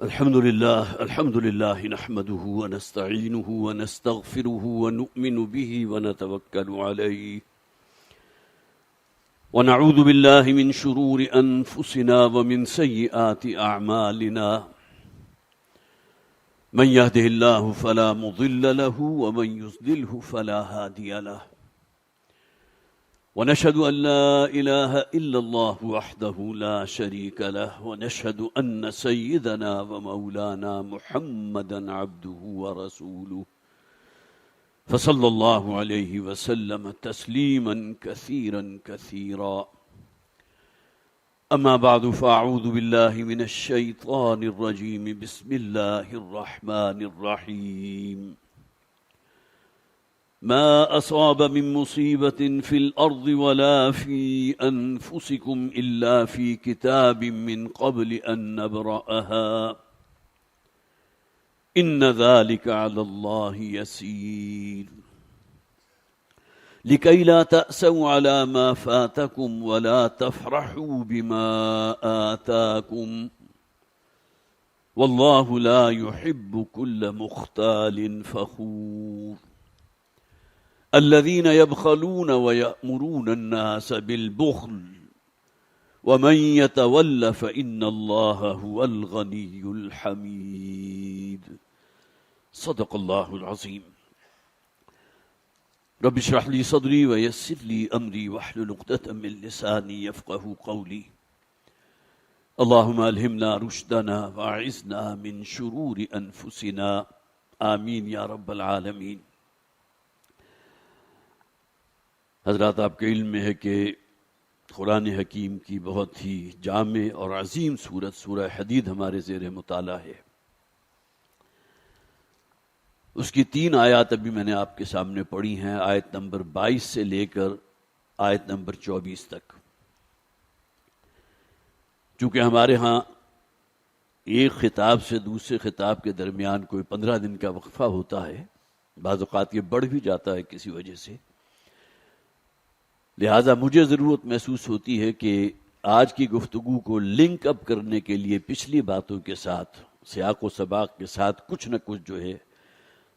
الحمد لله نحمده ونستعينه ونستغفره ونؤمن به ونتوكل عليه ونعوذ بالله من شرور أنفسنا ومن سيئات أعمالنا من يهده الله فلا مضل له ومن يضلله فلا هادي له ونشهد أن لا إله إلا الله وحده لا شريك له ونشهد أن سيدنا ومولانا محمدا عبده ورسوله فصلى الله عليه وسلم تسليما كثيرا كثيرا أما بعد فأعوذ بالله من الشيطان الرجيم بسم الله الرحمن الرحيم ما أصاب من مصيبة في الأرض ولا في أنفسكم إلا في كتاب من قبل أن نبرأها إن ذلك على الله يسير لكي لا تأسوا على ما فاتكم ولا تفرحوا بما آتاكم والله لا يحب كل مختال فخور الذين يبخلون ويأمرون الناس بالبخل ومن يتول فإن الله هو الغني الحميد صدق الله العظيم رب اشرح لي صدري ويسر لي أمري واحلل عقدة من لساني يفقهوا قولي اللهم ألهمنا رشدنا وأعذنا من شرور أنفسنا آمين یا رب العالمین۔ حضرات، آپ کے علم میں ہے کہ قرآن حکیم کی بہت ہی جامع اور عظیم سورت سورہ حدید ہمارے زیر مطالعہ ہے۔ اس کی 3 آیات ابھی میں نے آپ کے سامنے پڑھی ہیں، آیت نمبر 22 سے لے کر آیت نمبر 24 تک۔ چونکہ ہمارے ہاں ایک خطاب سے دوسرے خطاب کے درمیان کوئی 15 دن کا وقفہ ہوتا ہے، بعض اوقات یہ بڑھ بھی جاتا ہے کسی وجہ سے، لہٰذا مجھے ضرورت محسوس ہوتی ہے کہ آج کی گفتگو کو لنک اپ کرنے کے لیے پچھلی باتوں کے ساتھ، سیاق و سباق کے ساتھ کچھ نہ کچھ جو ہے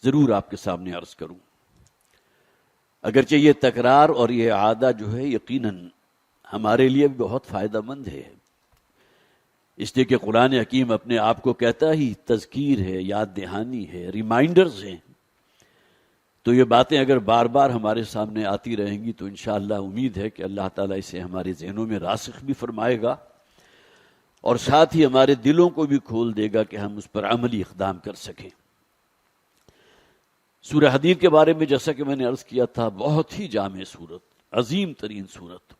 ضرور آپ کے سامنے عرض کروں۔ اگرچہ یہ تکرار اور یہ عادہ جو ہے یقیناً ہمارے لیے بھی بہت فائدہ مند ہے، اس لیے کہ قرآن حکیم اپنے آپ کو کہتا ہی تذکیر ہے، یاد دہانی ہے، ریمائنڈرز ہیں۔ تو یہ باتیں اگر بار بار ہمارے سامنے آتی رہیں گی تو انشاءاللہ امید ہے کہ اللہ تعالیٰ اسے ہمارے ذہنوں میں راسخ بھی فرمائے گا اور ساتھ ہی ہمارے دلوں کو بھی کھول دے گا کہ ہم اس پر عملی اقدام کر سکیں۔ سورہ حدید کے بارے میں جیسا کہ میں نے عرض کیا تھا، بہت ہی جامع سورت، عظیم ترین سورت۔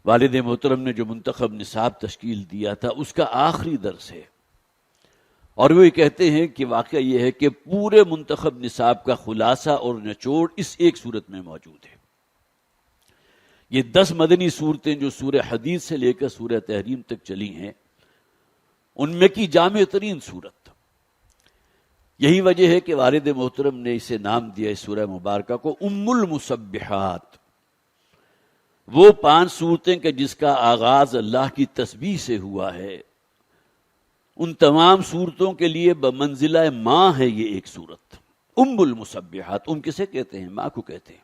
والد محترم نے جو منتخب نصاب تشکیل دیا تھا اس کا آخری درس ہے، اور وہ یہ کہتے ہیں کہ واقعہ یہ ہے کہ پورے منتخب نصاب کا خلاصہ اور نچوڑ اس ایک صورت میں موجود ہے۔ یہ 10 مدنی صورتیں جو سورہ حدید سے لے کر سورہ تحریم تک چلی ہیں، ان میں کی جامع ترین صورت۔ یہی وجہ ہے کہ والد محترم نے اسے نام دیا اس سورہ مبارکہ کو ام المسبحات، وہ 5 صورتیں کہ جس کا آغاز اللہ کی تسبیح سے ہوا ہے۔ ان تمام صورتوں کے لیے بمنزلہ ماں ہے یہ ایک صورت، ام المسبحات۔ کسے کہتے ہیں؟ ماں کو کہتے ہیں۔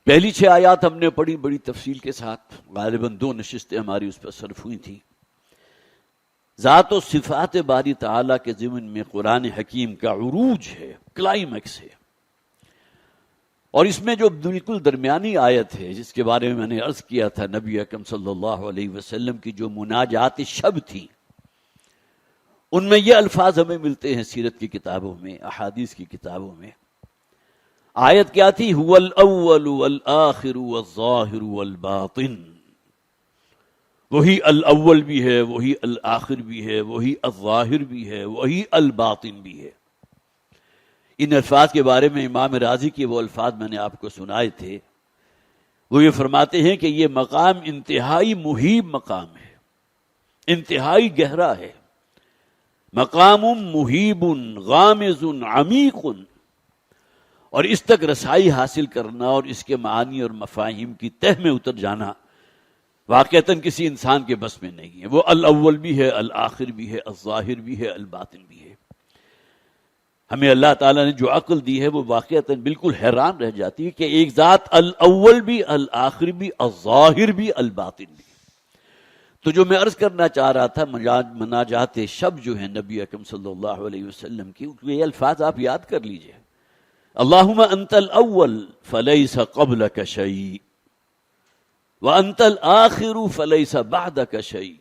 پہلی 6 آیات ہم نے پڑھی بڑی تفصیل کے ساتھ، غالباً 2 نشستیں ہماری اس پر صرف ہوئی تھیں۔ ذات و صفات باری تعالیٰ کے ضمن میں قرآن حکیم کا عروج ہے، کلائمیکس ہے، اور اس میں جو بالکل درمیانی آیت ہے جس کے بارے میں نے عرض کیا تھا، نبی اکرم صلی اللہ علیہ وسلم کی جو مناجات شب تھی، ان میں یہ الفاظ ہمیں ملتے ہیں سیرت کی کتابوں میں، احادیث کی کتابوں میں۔ آیت کیا تھی؟ هو الاول والآخر والظاہر والباطن، وہی الاول بھی ہے، وہی الآخر بھی ہے، وہی الظاہر بھی ہے، وہی الباطن بھی ہے۔ ان الفاظ کے بارے میں امام رازی کے وہ الفاظ میں نے آپ کو سنائے تھے، وہ یہ فرماتے ہیں کہ یہ مقام انتہائی محیب مقام ہے، انتہائی گہرا ہے، مقام محیب غامض عمیق، اور اس تک رسائی حاصل کرنا اور اس کے معانی اور مفاہیم کی تہ میں اتر جانا واقعتاً کسی انسان کے بس میں نہیں ہے. وہ الاول بھی ہے، الآخر بھی ہے، الظاہر بھی ہے، الباطن بھی ہے. ہمیں اللہ تعالیٰ نے جو عقل دی ہے وہ واقعتاً بالکل حیران رہ جاتی ہے کہ ایک ذات الاول بھی، الآخر بھی، الظاہر بھی، الباطن بھی. تو جو میں عرض کرنا چاہ رہا تھا، مناجات شب جو ہیں نبی اکرم صلی اللہ علیہ وسلم کی، یہ الفاظ آپ یاد کر لیجئے. اللہم انت الاول فلیس قبلک شیء وانت الآخر فلیس بعدک شیء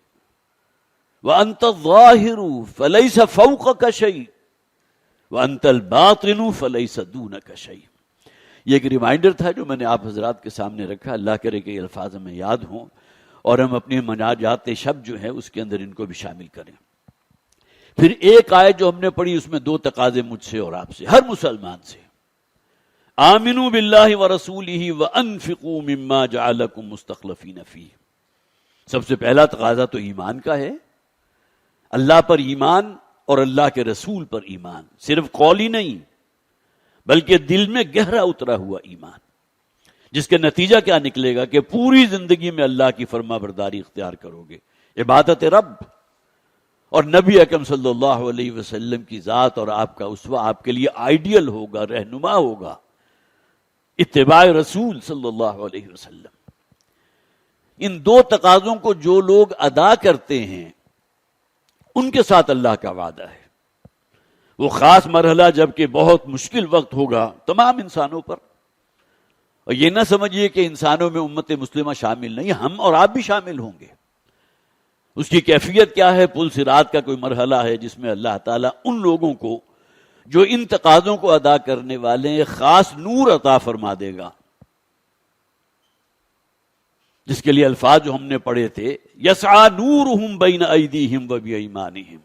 وانت الظاہر فلیس فوقک شیء وانت الباطن فلیس دونک شیء. یہ ایک ریمائنڈر تھا جو میں نے آپ حضرات کے سامنے رکھا. اللہ کرے کہ یہ الفاظ ہمیں یاد ہوں اور ہم اپنی مناجات شب جو ہے اس کے اندر ان کو بھی شامل کریں. پھر ایک آیت جو ہم نے پڑھی اس میں دو تقاضے مجھ سے اور آپ سے، ہر مسلمان سے. آمنوا باللہ ورسولہ وانفقوا مما جعلکم مستخلفین فیہ. سب سے پہلا تقاضا تو ایمان کا ہے. اللہ پر ایمان اور اللہ کے رسول پر ایمان، صرف قولی نہیں بلکہ دل میں گہرا اترا ہوا ایمان، جس کا نتیجہ کیا نکلے گا کہ پوری زندگی میں اللہ کی فرما برداری اختیار کرو گے، عبادت رب اور نبی اکرم صلی اللہ علیہ وسلم کی ذات اور آپ کا اسوہ آپ کے لیے آئیڈیل ہوگا، رہنما ہوگا، اتباع رسول صلی اللہ علیہ وسلم. ان دو تقاضوں کو جو لوگ ادا کرتے ہیں ان کے ساتھ اللہ کا وعدہ ہے. وہ خاص مرحلہ جبکہ بہت مشکل وقت ہوگا تمام انسانوں پر. اور یہ نہ سمجھیے کہ انسانوں میں امت مسلمہ شامل نہیں، ہم اور آپ بھی شامل ہوں گے. اس کی کیفیت کیا ہے؟ پل صراط کا کوئی مرحلہ ہے جس میں اللہ تعالیٰ ان لوگوں کو جو ان تقاضوں کو ادا کرنے والے ہیں خاص نور عطا فرما دے گا، جس کے لیے الفاظ جو ہم نے پڑھے تھے، یسعى نورهم بین ایدیہم وبایمانہم.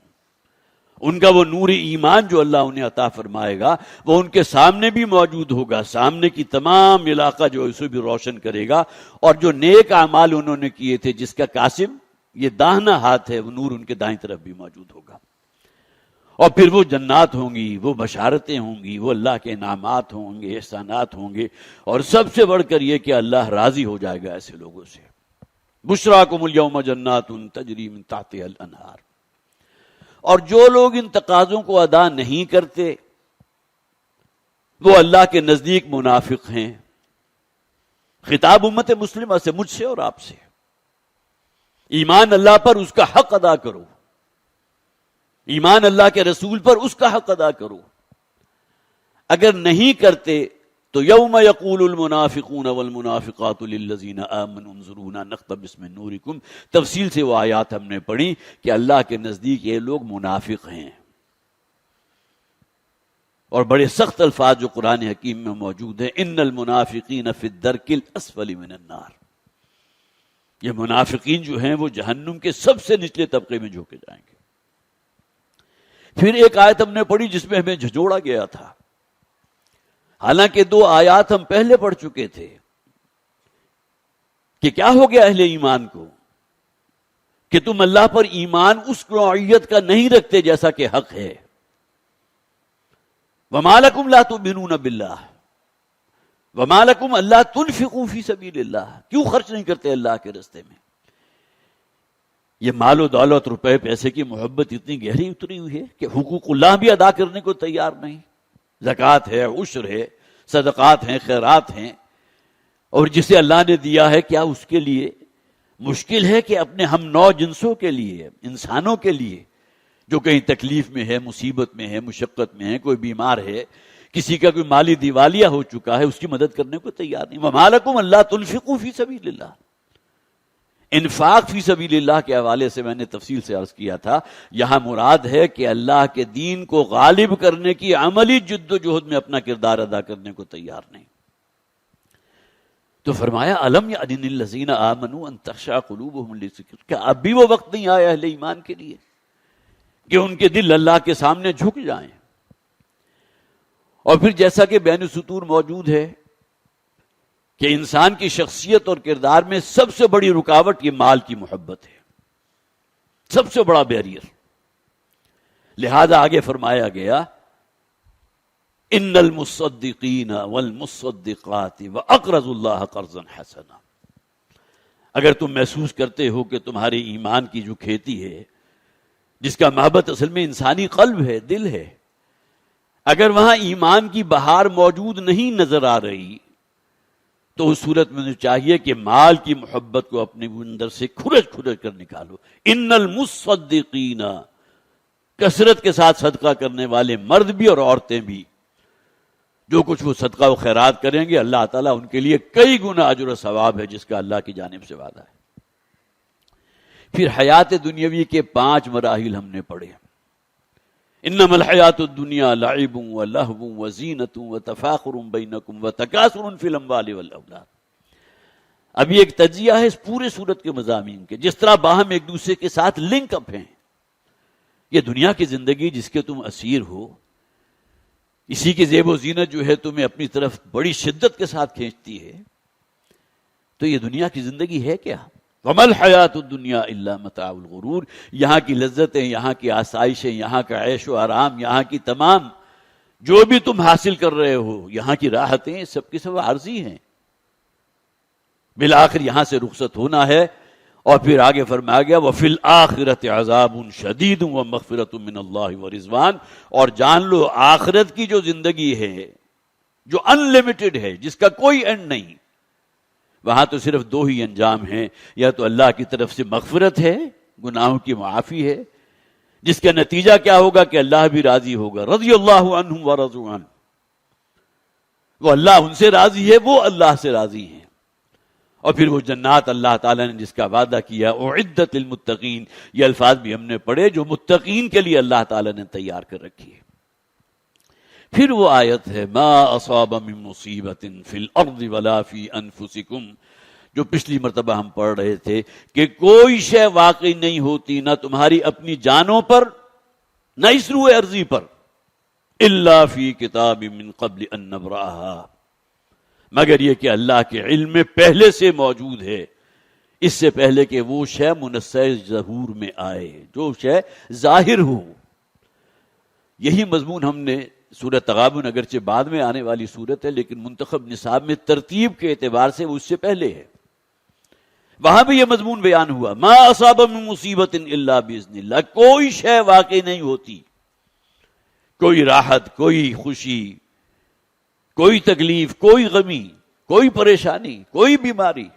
ان کا وہ نور ایمان جو اللہ انہیں عطا فرمائے گا وہ ان کے سامنے بھی موجود ہوگا، سامنے کی تمام علاقہ جو اسے بھی روشن کرے گا. اور جو نیک اعمال انہوں نے کیے تھے جس کا قاسم یہ داہنا ہاتھ ہے، وہ نور ان کے دائیں طرف بھی موجود ہوگا. اور پھر وہ جنات ہوں گی، وہ بشارتیں ہوں گی، وہ اللہ کے انعامات ہوں گے، احسانات ہوں گے، اور سب سے بڑھ کر یہ کہ اللہ راضی ہو جائے گا ایسے لوگوں سے. بشراکم الیوم جنات تجری من تحتها الانہار. اور جو لوگ ان تقاضوں کو ادا نہیں کرتے وہ اللہ کے نزدیک منافق ہیں. خطاب امت مسلمہ سے، مجھ سے اور آپ سے. ایمان اللہ پر اس کا حق ادا کرو، ایمان اللہ کے رسول پر اس کا حق ادا کرو. اگر نہیں کرتے تو یوم یقول المنافقون والمنافقات للذین آمنوا انظرونا نقتبس من نورکم. تفصیل سے وہ آیات ہم نے پڑھی کہ اللہ کے نزدیک یہ لوگ منافق ہیں. اور بڑے سخت الفاظ جو قرآن حکیم میں موجود ہیں، ان المنافقین فی الدرک الاسفل من النار. یہ منافقین جو ہیں وہ جہنم کے سب سے نچلے طبقے میں جھونکے جائیں گے. پھر ایک آیت ہم نے پڑھی جس میں ہمیں جھنجھوڑا گیا تھا، حالانکہ دو آیات ہم پہلے پڑھ چکے تھے، کہ کیا ہو گیا اہل ایمان کو کہ تم اللہ پر ایمان اس نوعیت کا نہیں رکھتے جیسا کہ حق ہے. وَمَا لَكُمْ لَا تُؤْمِنُونَ بِاللَّهِ وَمَا لَكُمْ أَلَّا تُنْفِقُوا فِي سَبِيلِ اللَّهِ. کیوں خرچ نہیں کرتے اللہ کے راستے میں؟ یہ مال و دولت، روپے پیسے کی محبت اتنی گہری اتری ہوئی ہے کہ حقوق اللہ بھی ادا کرنے کو تیار نہیں. زکوٰۃ ہے، عشر ہے، صدقات ہیں، خیرات ہیں. اور جسے اللہ نے دیا ہے کیا اس کے لیے مشکل ہے کہ اپنے ہم نو جنسوں کے لیے، انسانوں کے لیے جو کہیں تکلیف میں ہے، مصیبت میں ہے، مشقت میں ہے، کوئی بیمار ہے، کسی کا کوئی مالی دیوالیہ ہو چکا ہے، اس کی مدد کرنے کو تیار نہیں. وَمَا لَكُمْ أَلَّا تُنْفِقُوا فِي سَبِيلِ اللَّهِ. انفاق فی سبیل اللہ کے حوالے سے میں نے تفصیل سے عرض کیا تھا، یہاں مراد ہے کہ اللہ کے دین کو غالب کرنے کی عملی جد و جہد میں اپنا کردار ادا کرنے کو تیار نہیں. تو فرمایا الم یأن للذین آمنوا ان تخشع قلوبهم لذکر. کیا اب بھی وہ وقت نہیں آیا اہل ایمان کے لیے کہ ان کے دل اللہ کے سامنے جھک جائیں؟ اور پھر جیسا کہ بین السطور موجود ہے کہ انسان کی شخصیت اور کردار میں سب سے بڑی رکاوٹ یہ مال کی محبت ہے، سب سے بڑا بیریئر. لہذا آگے فرمایا گیا ان المصدقین والمصدقات واقرضوا اللہ قرضا حسنا. اگر تم محسوس کرتے ہو کہ تمہارے ایمان کی جو کھیتی ہے، جس کا محبت اصل میں انسانی قلب ہے، دل ہے، اگر وہاں ایمان کی بہار موجود نہیں نظر آ رہی تو اس صورت میں چاہیے کہ مال کی محبت کو اپنے اندر سے کھرچ کر نکالو۔ ان المصدقین، کثرت کے ساتھ صدقہ کرنے والے مرد بھی اور عورتیں بھی، جو کچھ وہ صدقہ و خیرات کریں گے اللہ تعالیٰ ان کے لیے کئی گنا اجر و ثواب ہے جس کا اللہ کی جانب سے وعدہ ہے۔ پھر حیات دنیاوی کے 5 مراحل ہم نے پڑھے۔ انما الحیات الدنیا لعب ولہو وزینۃ وتفاخر بینکم وتکاثر فی الاموال والاولاد۔ اب یہ ایک تجزیہ ہے اس پورے سورت کے مضامین کے، جس طرح باہم ایک دوسرے کے ساتھ لنک اپ ہیں۔ یہ دنیا کی زندگی جس کے تم اسیر ہو، اسی کی زیب و زینت جو ہے تمہیں اپنی طرف بڑی شدت کے ساتھ کھینچتی ہے، تو یہ دنیا کی زندگی ہے کیا؟ وَمَا الْحَيَاةُ الدُّنْيَا إِلَّا مَتَاعُ الْغُرُورِ۔ یہاں کی لذتیں، یہاں کی آسائشیں، یہاں کا عیش و آرام، یہاں کی تمام جو بھی تم حاصل کر رہے ہو، یہاں کی راحتیں سب کی سب عارضی ہیں، بالآخر یہاں سے رخصت ہونا ہے۔ اور پھر آگے فرمایا گیا وَفِي الْآخِرَةِ عَذَابٌ شَدِيدٌ وَمَغْفِرَةٌ مِّنَ اللَّهِ وَرِضْوَانٌ۔ اور جان لو آخرت کی جو زندگی ہے، جو ان لمیٹڈ ہے، جس کا کوئی اینڈ نہیں، وہاں تو صرف 2 ہی انجام ہیں، یا تو اللہ کی طرف سے مغفرت ہے، گناہوں کی معافی ہے، جس کا نتیجہ کیا ہوگا کہ اللہ بھی راضی ہوگا، رضی اللہ عنہم ورضوا عنہ، وہ اللہ ان سے راضی ہے، وہ اللہ سے راضی ہیں۔ اور پھر وہ جنات اللہ تعالیٰ نے جس کا وعدہ کیا، اعدت للمتقین، یہ الفاظ بھی ہم نے پڑھے جو متقین کے لیے اللہ تعالیٰ نے تیار کر رکھی ہے۔ پھر وہ آیت ہے ما اصاب من مصیبت فی الارض ولا فی انفسکم، جو پچھلی مرتبہ ہم پڑھ رہے تھے کہ کوئی شے واقع نہیں ہوتی نہ تمہاری اپنی جانوں پر نہ اس روئے ارضی پر، الا فی کتاب من قبل ان نبرأہا، مگر یہ کہ اللہ کے علم میں پہلے سے موجود ہے، اس سے پہلے کہ وہ شے منصع ظہور میں آئے، جو شے ظاہر ہو۔ یہی مضمون ہم نے سورہ تغابن، اگرچہ بعد میں آنے والی سورت ہے لیکن منتخب نصاب میں ترتیب کے اعتبار سے وہ اس سے پہلے ہے، وہاں بھی یہ مضمون بیان ہوا ما اصاب من مصیبت الا باذن اللہ، کوئی شے واقع نہیں ہوتی، کوئی راحت، کوئی خوشی، کوئی تکلیف، کوئی غمی، کوئی پریشانی، کوئی بیماری،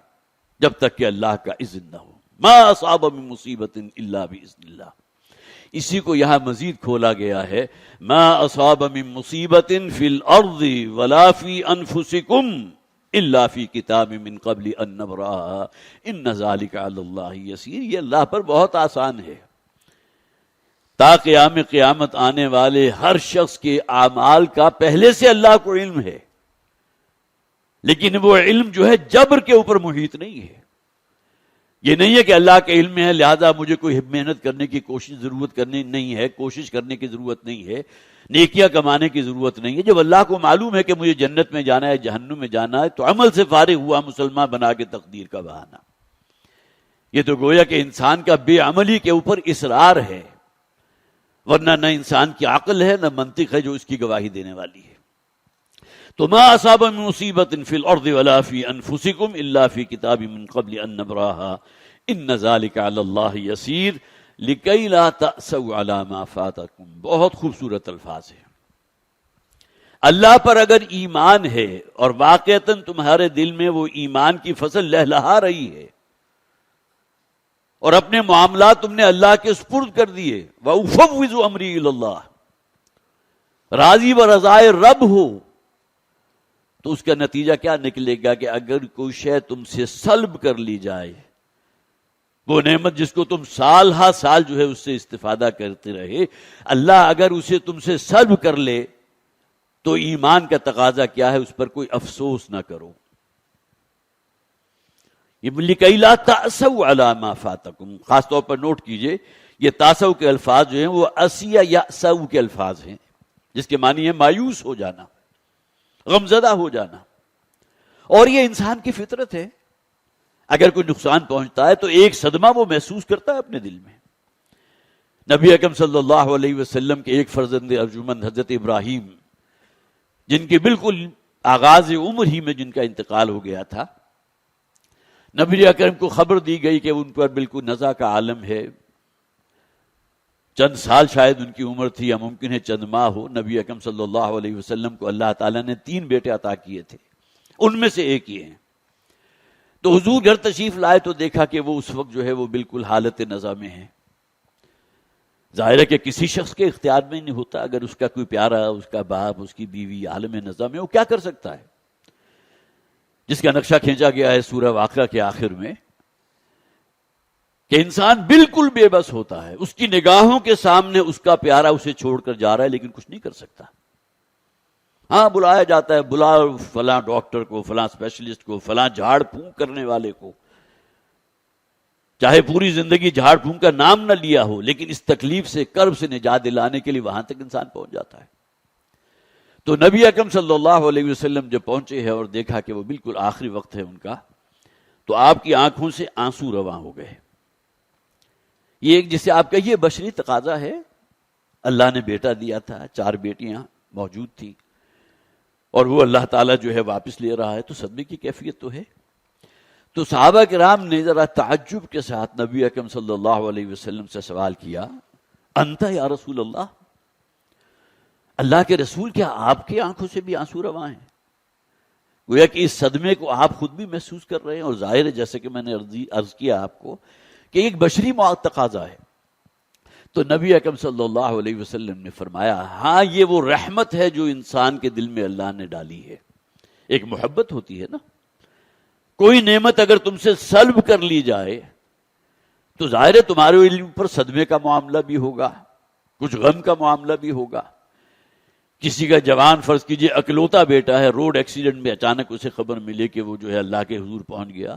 جب تک کہ اللہ کا اذن نہ ہو۔ ما اصاب من مصیبت الا باذن اللہ۔ اسی کو یہاں مزید کھولا گیا ہے ما اصاب من مصیبت فی الارض ولا فی انفسکم الا فی کتاب من قبل ان نبرأہا ان ذلک علی اللہ یسیر۔ یہ اللہ پر بہت آسان ہے، تا قیامت آنے والے ہر شخص کے اعمال کا پہلے سے اللہ کو علم ہے، لیکن وہ علم جو ہے جبر کے اوپر محیط نہیں ہے۔ یہ نہیں ہے کہ اللہ کے علم میں ہے لہذا مجھے کوئی محنت کرنے کی کوشش کرنے کی ضرورت نہیں ہے، نیکیاں کمانے کی ضرورت نہیں ہے۔ جب اللہ کو معلوم ہے کہ مجھے جنت میں جانا ہے، جہنم میں جانا ہے، تو عمل سے فارغ ہوا مسلمان بنا کے تقدیر کا بہانہ۔ یہ تو گویا کہ انسان کا بے عملی کے اوپر اصرار ہے، ورنہ نہ انسان کی عقل ہے نہ منطق ہے جو اس کی گواہی دینے والی ہے۔ تو ما اصاب من مصیبت فی الارض ولا فی انفسکم الا فی کتاب من قبل ان نبرأہا ان ذلک علی اللہ یسیر لکی لا تأسوا علی ما فاتکم۔ بہت خوبصورت الفاظ ہے۔ اللہ پر اگر ایمان ہے اور واقعتاً تمہارے دل میں وہ ایمان کی فصل لہلہا رہی ہے اور اپنے معاملات تم نے اللہ کے سپرد کر دیے، وَأُفَوِّضُ أَمْرِي إِلَى اللَّهِ، راضی و رضائے رب ہو، تو اس کا نتیجہ کیا نکلے گا کہ اگر کوئی شے تم سے سلب کر لی جائے، وہ نعمت جس کو تم سال ہا سال جو ہے اس سے استفادہ کرتے رہے، اللہ اگر اسے تم سے سلب کر لے تو ایمان کا تقاضا کیا ہے، اس پر کوئی افسوس نہ کرو۔ لِكَيْ لَا تَأْسَوْا عَلَى مَا فَاتَكُمْ، خاص طور پر نوٹ کیجئے یہ تاسو کے الفاظ جو ہیں وہ اسیہ یأسو کے الفاظ ہیں، جس کے معنی ہے مایوس ہو جانا، غمزدہ ہو جانا۔ اور یہ انسان کی فطرت ہے، اگر کوئی نقصان پہنچتا ہے تو ایک صدمہ وہ محسوس کرتا ہے اپنے دل میں۔ نبی اکرم صلی اللہ علیہ وسلم کے ایک فرزند ارجمند حضرت ابراہیم، جن کے بالکل آغاز عمر ہی میں جن کا انتقال ہو گیا تھا، نبی اکرم کو خبر دی گئی کہ ان پر بالکل نزع کا عالم ہے، چند سال شاید ان کی عمر تھی یا ممکن ہے چند ماہ ہو۔ نبی اکرم صلی اللہ علیہ وسلم کو اللہ تعالیٰ نے 3 بیٹے عطا کیے تھے، ان میں سے ایک یہ ہیں۔ تو حضور گھر تشریف لائے تو دیکھا کہ وہ اس وقت جو ہے وہ بالکل حالت نزع میں ہے۔ ظاہر ہے کہ کسی شخص کے اختیار میں نہیں ہوتا، اگر اس کا کوئی پیارا، اس کا باپ، اس کی بیوی عالم نزع میں، وہ کیا کر سکتا ہے؟ جس کا نقشہ کھینچا گیا ہے سورہ واقعہ کے آخر میں کہ انسان بالکل بے بس ہوتا ہے، اس کی نگاہوں کے سامنے اس کا پیارا اسے چھوڑ کر جا رہا ہے لیکن کچھ نہیں کر سکتا۔ ہاں بلایا جاتا ہے، بلا فلاں ڈاکٹر کو، فلاں اسپیشلسٹ کو، فلاں جھاڑ پھونک کرنے والے کو، چاہے پوری زندگی جھاڑ پھونک کا نام نہ لیا ہو، لیکن اس تکلیف سے، کرب سے نجات دلانے کے لیے وہاں تک انسان پہنچ جاتا ہے۔ تو نبی اکرم صلی اللہ علیہ وسلم جب پہنچے ہیں اور دیکھا کہ وہ بالکل آخری وقت ہے ان کا، تو آپ کی آنکھوں سے آنسو رواں ہو گئے۔ یہ ایک جسے آپ کہیے بشری تقاضا ہے، اللہ نے بیٹا دیا تھا، 4 بیٹیاں موجود تھیں، اور وہ اللہ تعالیٰ جو ہے واپس لے رہا ہے، تو صدمے کی کیفیت تو ہے۔ تو صحابہ کرام نے ذرا تعجب کے ساتھ نبی اکرم صلی اللہ علیہ وسلم سے سوال کیا، انت یا رسول اللہ، اللہ کے رسول، کیا آپ کی آنکھوں سے بھی آنسو رواں ہیں؟ گویا کہ اس صدمے کو آپ خود بھی محسوس کر رہے ہیں، اور ظاہر ہے جیسے کہ میں نے عرض کیا آپ کو کہ ایک بشری تقاضا ہے۔ تو نبی اکرم صلی اللہ علیہ وسلم نے فرمایا، ہاں یہ وہ رحمت ہے جو انسان کے دل میں اللہ نے ڈالی ہے۔ ایک محبت ہوتی ہے نا، کوئی نعمت اگر تم سے سلب کر لی جائے تو ظاہر ہے تمہارے اوپر صدمے کا معاملہ بھی ہوگا، کچھ غم کا معاملہ بھی ہوگا۔ کسی کا جوان فرض کیجئے اکلوتا بیٹا ہے، روڈ ایکسیڈنٹ میں اچانک اسے خبر ملے کہ وہ جو ہے اللہ کے حضور پہنچ گیا،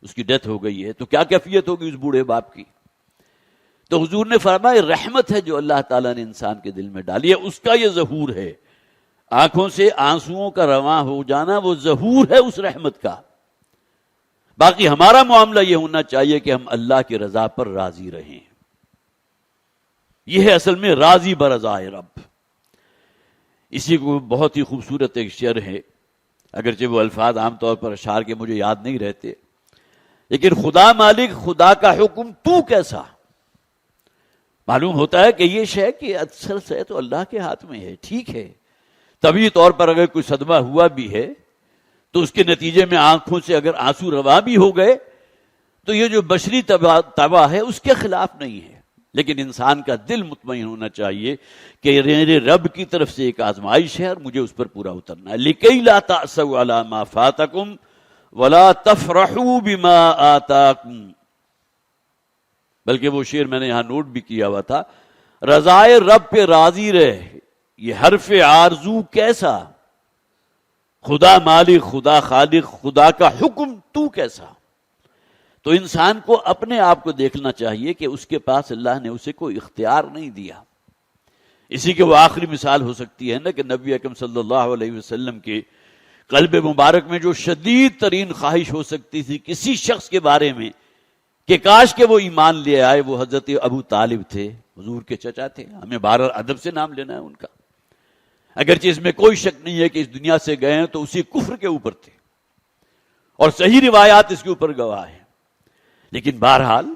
اس کی ڈیتھ ہو گئی ہے، تو کیا کیفیت ہوگی اس بوڑھے باپ کی؟ تو حضور نے فرمایا رحمت ہے جو اللہ تعالیٰ نے انسان کے دل میں ڈالی ہے، اس کا یہ ظہور ہے۔ آنکھوں سے آنسوؤں کا رواں ہو جانا وہ ظہور ہے اس رحمت کا۔ باقی ہمارا معاملہ یہ ہونا چاہیے کہ ہم اللہ کی رضا پر راضی رہیں۔ یہ ہے اصل میں راضی برضائے رب۔ اسی کو بہت ہی خوبصورت ایک شعر ہے، اگرچہ وہ الفاظ عام طور پر اشعار کے مجھے یاد نہیں رہتے، لیکن خدا مالک خدا کا حکم تو کیسا۔ معلوم ہوتا ہے کہ یہ شے کہ اکثر سے تو اللہ کے ہاتھ میں ہے، ٹھیک ہے، طبعی طور پر اگر کوئی صدمہ ہوا بھی ہے تو اس کے نتیجے میں آنکھوں سے اگر آنسو رواں بھی ہو گئے تو یہ جو بشری طبع ہے اس کے خلاف نہیں ہے، لیکن انسان کا دل مطمئن ہونا چاہیے کہ میرے رب کی طرف سے ایک آزمائش ہے اور مجھے اس پر پورا اترنا ہے۔ لِكَيْ لَا تَأْسَوْا عَلَى مَا فَاتَكُمْ وَلَا تَفْرَحُوا بِمَا آتَاكُمْ۔ بلکہ وہ شعر میں نے یہاں نوٹ بھی کیا ہوا تھا، رضائے رب پہ راضی رہ، یہ حرف آرزو کیسا، خدا مالک خدا خالق خدا کا حکم تو کیسا۔ تو انسان کو اپنے آپ کو دیکھنا چاہیے کہ اس کے پاس اللہ نے اسے کوئی اختیار نہیں دیا۔ اسی کے وہ آخری مثال ہو سکتی ہے نا کہ نبی اکرم صلی اللہ علیہ وسلم کے قلب مبارک میں جو شدید ترین خواہش ہو سکتی تھی کسی شخص کے بارے میں کہ کاش کہ وہ ایمان لے آئے، وہ حضرت ابو طالب تھے، حضور کے چچا تھے، ہمیں بہرحال ادب سے نام لینا ہے ان کا، اگرچہ اس میں کوئی شک نہیں ہے کہ اس دنیا سے گئے ہیں تو اسی کفر کے اوپر تھے، اور صحیح روایات اس کے اوپر گواہ ہیں، لیکن بہرحال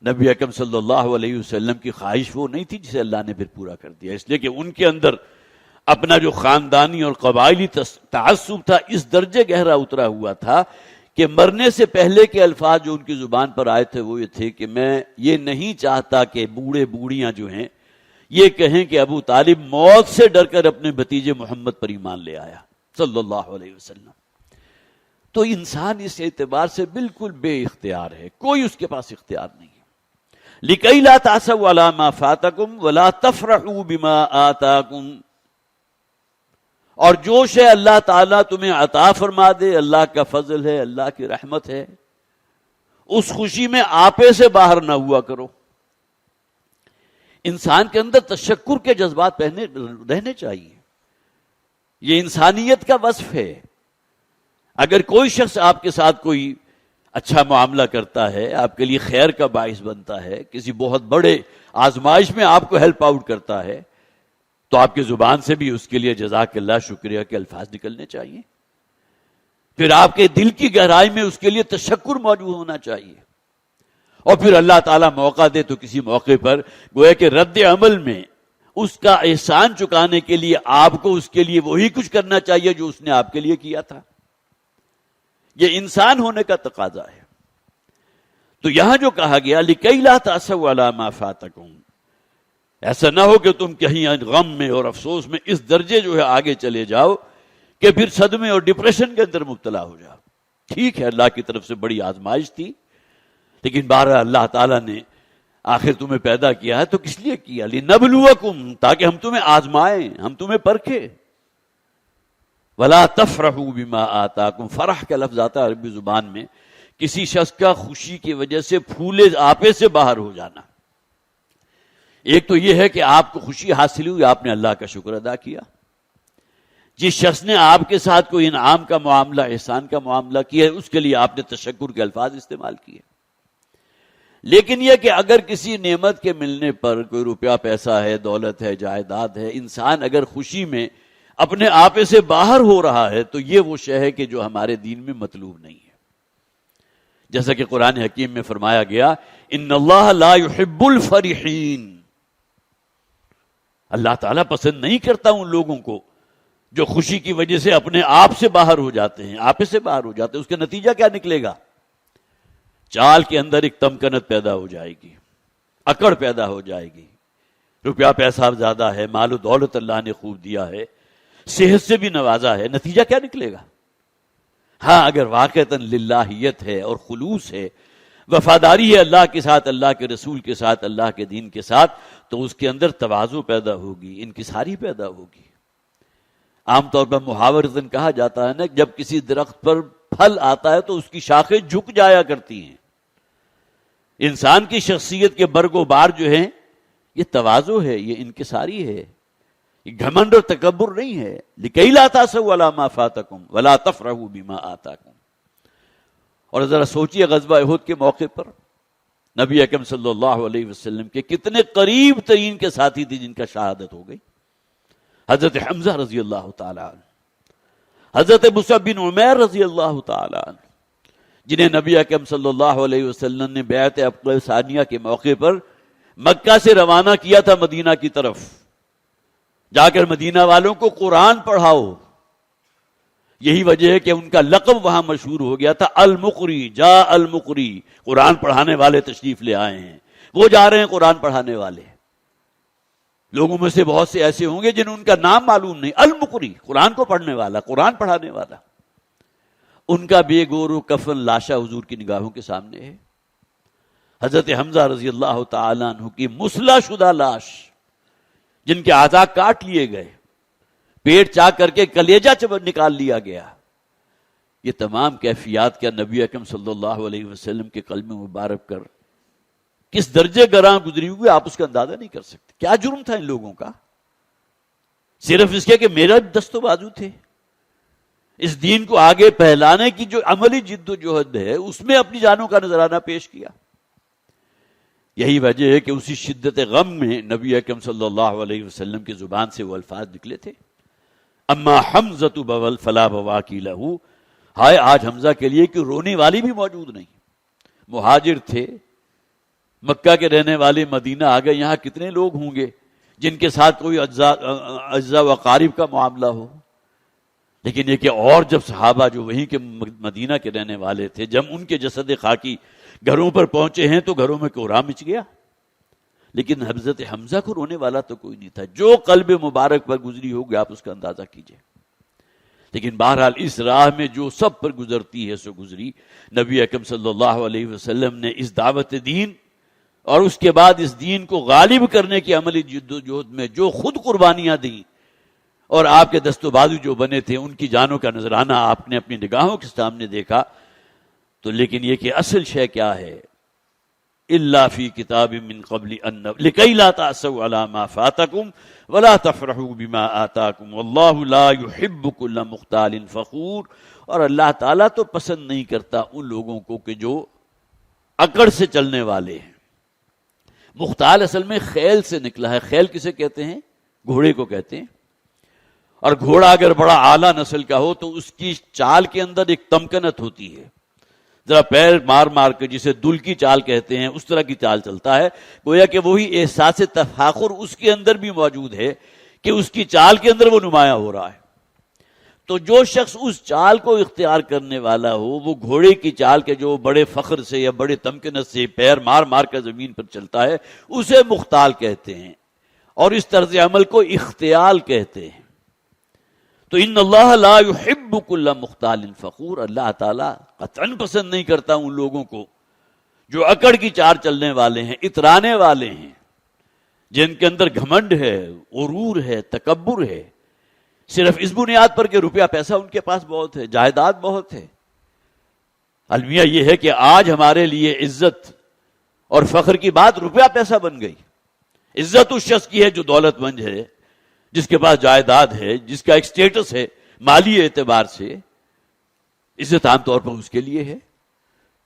نبی اکرم صلی اللہ علیہ وسلم کی خواہش وہ نہیں تھی جسے اللہ نے پھر پورا کر دیا، اس لیے کہ ان کے اندر اپنا جو خاندانی اور قبائلی تعصب تھا اس درجے گہرا اترا ہوا تھا کہ مرنے سے پہلے کے الفاظ جو ان کی زبان پر آئے تھے وہ یہ تھے کہ میں یہ نہیں چاہتا کہ بوڑھے بوڑھیاں جو ہیں یہ کہیں کہ ابو طالب موت سے ڈر کر اپنے بھتیجے محمد پر ایمان لے آیا صلی اللہ علیہ وسلم۔ تو انسان اس اعتبار سے بالکل بے اختیار ہے، کوئی اس کے پاس اختیار نہیں ہے۔ لِكَيْ لَا تَأْسَوْا عَلَى مَا فَاتَكُمْ وَلَا تَفْرَحُوا بِمَا آتَاكُمْ، اور جو شے اللہ تعالیٰ تمہیں عطا فرما دے، اللہ کا فضل ہے، اللہ کی رحمت ہے، اس خوشی میں آپے سے باہر نہ ہوا کرو۔ انسان کے اندر تشکر کے جذبات رہنے چاہیے، یہ انسانیت کا وصف ہے۔ اگر کوئی شخص آپ کے ساتھ کوئی اچھا معاملہ کرتا ہے، آپ کے لیے خیر کا باعث بنتا ہے، کسی بہت بڑے آزمائش میں آپ کو ہیلپ آؤٹ کرتا ہے، تو آپ کی زبان سے بھی اس کے لیے جزاک اللہ شکریہ کے الفاظ نکلنے چاہیے۔ پھر آپ کے دل کی گہرائی میں اس کے لیے تشکر موجود ہونا چاہیے، اور پھر اللہ تعالیٰ موقع دے تو کسی موقع پر گویا کہ رد عمل میں اس کا احسان چکانے کے لیے آپ کو اس کے لیے وہی کچھ کرنا چاہیے جو اس نے آپ کے لیے کیا تھا۔ یہ انسان ہونے کا تقاضا ہے۔ تو یہاں جو کہا گیا لِكَيْ لَا تَأْسَوْا عَلَىٰ مَا فَاتَكُمْ، ایسا نہ ہو کہ تم کہیں غم میں اور افسوس میں اس درجے جو ہے آگے چلے جاؤ کہ پھر صدمے اور ڈپریشن کے اندر مبتلا ہو جاؤ۔ ٹھیک ہے، اللہ کی طرف سے بڑی آزمائش تھی، لیکن بہرحال اللہ تعالیٰ نے آخر تمہیں پیدا کیا ہے تو کس لیے کیا؟ لِنَبْلُوَكُمْ، تاکہ ہم تمہیں آزمائیں، ہم تمہیں پرکھیں۔ وَلَا تَفْرَحُوا بِمَا آتَاكُمْ، فرح کا لفظ آتا ہے عربی زبان میں کسی شخص کا خوشی کی وجہ سے پھولے آپے سے باہر ہو جانا۔ ایک تو یہ ہے کہ آپ کو خوشی حاصل ہوئی، آپ نے اللہ کا شکر ادا کیا۔ جس شخص نے آپ کے ساتھ کوئی انعام کا معاملہ، احسان کا معاملہ کیا ہے، اس کے لیے آپ نے تشکر کے الفاظ استعمال کیے۔ لیکن یہ کہ اگر کسی نعمت کے ملنے پر، کوئی روپیہ پیسہ ہے، دولت ہے، جائیداد ہے، انسان اگر خوشی میں اپنے آپے سے باہر ہو رہا ہے تو یہ وہ شے ہے کہ جو ہمارے دین میں مطلوب نہیں ہے۔ جیسا کہ قرآن حکیم میں فرمایا گیا ان اللہ لا يحب الفرحین، اللہ تعالیٰ پسند نہیں کرتا ان لوگوں کو جو خوشی کی وجہ سے اپنے آپ سے باہر ہو جاتے ہیں، آپے سے باہر ہو جاتے ہیں۔ اس کا نتیجہ کیا نکلے گا؟ چال کے اندر ایک تمکنت پیدا ہو جائے گی، اکڑ پیدا ہو جائے گی۔ روپیہ پیسہ زیادہ ہے، مال و دولت اللہ نے خوب دیا ہے، صحت سے بھی نوازا ہے، نتیجہ کیا نکلے گا؟ ہاں اگر واقعتاً للہیت ہے اور خلوص ہے، وفاداری ہے اللہ کے ساتھ، اللہ کے رسول کے ساتھ، اللہ کے دین کے ساتھ، تو اس کے اندر تواضع پیدا ہوگی، انکساری پیدا ہوگی۔ عام طور پر محاورتاً کہا جاتا ہے نا، جب کسی درخت پر پھل آتا ہے تو اس کی شاخیں جھک جایا کرتی ہیں۔ انسان کی شخصیت کے برگ و بار جو ہیں یہ تواضع ہے، یہ انکساری ہے، یہ گھمنڈ اور تکبر نہیں ہے۔ لِكَيْ لَا تَأْسَوْا عَلَىٰ مَا فَاتَكُمْ وَلَا تَفْرَحُوا بِمَا آتَاكُمْ۔ اور ذرا سوچئے غزوہ احد کے موقع پر نبی اکرم صلی اللہ علیہ وسلم کے کتنے قریب ترین کے ساتھی تھے جن کا شہادت ہو گئی۔ حضرت حمزہ رضی اللہ تعالی عنہ، حضرت مصعب بن عمیر رضی اللہ تعالی عنہ، جنہیں نبی اکرم صلی اللہ علیہ وسلم نے بیعت عقبہ ثانیہ کے موقع پر مکہ سے روانہ کیا تھا مدینہ کی طرف، جا کر مدینہ والوں کو قرآن پڑھاؤ۔ یہی وجہ ہے کہ ان کا لقب وہاں مشہور ہو گیا تھا، المقری، جاء المقری، قرآن پڑھانے والے تشریف لے آئے ہیں، وہ جا رہے ہیں قرآن پڑھانے والے۔ لوگوں میں سے بہت سے ایسے ہوں گے جنہیں ان کا نام معلوم نہیں، المقری، قرآن کو پڑھنے والا، قرآن پڑھانے والا۔ ان کا بے گور و کفن لاشا حضور کی نگاہوں کے سامنے ہے۔ حضرت حمزہ رضی اللہ تعالی عنہ کی مسلح شدہ لاش، جن کے اعضاء کاٹ لیے گئے، پیٹ چاک کر کے کلیجہ نکال لیا گیا، یہ تمام کیفیات کیا نبی اکرم صلی اللہ علیہ وسلم کے قلب مبارک پر کس درجے گراں گزری ہوئی آپ اس کا اندازہ نہیں کر سکتے۔ کیا جرم تھا ان لوگوں کا؟ صرف اس کے کہ میرا دست و بازو تھے، اس دین کو آگے پھیلانے کی جو عملی جد و جہد ہے اس میں اپنی جانوں کا نذرانہ پیش کیا۔ یہی وجہ ہے کہ اسی شدت غم میں نبی اکرم صلی اللہ علیہ وسلم کی زبان سے وہ الفاظ نکلے تھے، اما حمزۃ بول فلا بواکی لہو، ہائے آج حمزہ کے لیے کہ رونے والی بھی موجود نہیں۔ مہاجر تھے، مکہ کے رہنے والے، مدینہ آ گئے، یہاں کتنے لوگ ہوں گے جن کے ساتھ کوئی اجزاء و اقارب کا معاملہ ہو، لیکن یہ کہ اور جب صحابہ جو وہیں کے مدینہ کے رہنے والے تھے، جب ان کے جسد خاکی گھروں پر پہنچے ہیں تو گھروں میں کوہرام مچ گیا، لیکن حضرت حمزہ کو رونے والا تو کوئی نہیں تھا۔ جو قلب مبارک پر گزری ہوگی آپ اس کا اندازہ کیجئے۔ لیکن بہرحال اس راہ میں جو سب پر گزرتی ہے سو گزری۔ نبی اکرم صلی اللہ علیہ وسلم نے اس دعوت دین اور اس کے بعد اس دین کو غالب کرنے کی عملی جد و جہد میں جو خود قربانیاں دیں اور آپ کے دست و بازو جو بنے تھے ان کی جانوں کا نذرانہ آپ نے اپنی نگاہوں کے سامنے دیکھا، تو لیکن یہ کہ اصل شے کیا ہے؟ الا فی کتاب من قبل ان لکی لا تأسوا علی ما فاتکم ولا تفرحوا بما آتاکم واللہ لا یحب کل مختال فخور۔ اور اللہ تعالیٰ تو پسند نہیں کرتا ان لوگوں کو کہ جو اکڑ سے چلنے والے ہیں۔ مختال اصل میں خیل سے نکلا ہے۔ خیل کسے کہتے ہیں؟ گھوڑے کو کہتے ہیں۔ اور گھوڑا اگر بڑا اعلیٰ نسل کا ہو تو اس کی چال کے اندر ایک تمکنت ہوتی ہے، ذرا پیر مار مار کے، جسے دل کی چال کہتے ہیں، اس طرح کی چال چلتا ہے. گویا کہ وہی احساس تفاخر اس کے اندر بھی موجود ہے کہ اس کی چال کے اندر وہ نمایاں ہو رہا ہے. تو جو شخص اس چال کو اختیار کرنے والا ہو، وہ گھوڑے کی چال کے جو بڑے فخر سے یا بڑے تمکنت سے پیر مار مار کر زمین پر چلتا ہے، اسے مختال کہتے ہیں، اور اس طرز عمل کو اختیال کہتے ہیں. تو ان اللہ لا يحب كل مختال فخور، اللہ تعالیٰ قطعاً پسند نہیں کرتا ان لوگوں کو جو اکڑ کی چار چلنے والے ہیں، اترانے والے ہیں، جن کے اندر گھمنڈ ہے، غرور ہے، تکبر ہے، صرف اس بنیاد پر کہ روپیہ پیسہ ان کے پاس بہت ہے، جائیداد بہت ہے. المیہ یہ ہے کہ آج ہمارے لیے عزت اور فخر کی بات روپیہ پیسہ بن گئی. عزت اس شخص کی ہے جو دولت مند ہے، جس کے پاس جائیداد ہے، جس کا ایک سٹیٹس ہے مالی اعتبار سے. عزت عام طور پر اس کے لیے ہے،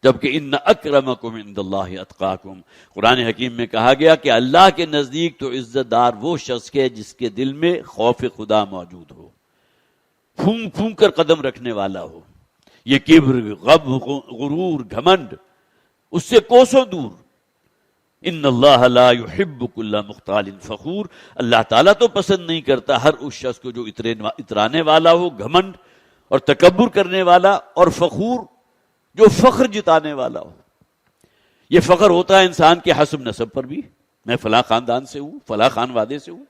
جبکہ ان اکرمکم عند اللہ اتقاکم، قرآن حکیم میں کہا گیا کہ اللہ کے نزدیک تو عزت دار وہ شخص ہے جس کے دل میں خوف خدا موجود ہو، پھونک پھونک کر قدم رکھنے والا ہو. یہ کبر، غرور، گھمنڈ اس سے کوسوں دور. ان اللہ لا يحب كل مختال فخور، اللہ تعالیٰ تو پسند نہیں کرتا ہر اس شخص کو جو اترانے والا ہو، گھمنڈ اور تکبر کرنے والا، اور فخور جو فخر جتانے والا ہو. یہ فخر ہوتا ہے انسان کے حسب نسب پر بھی، میں فلاں خاندان سے ہوں، فلاں خان وادے سے ہوں.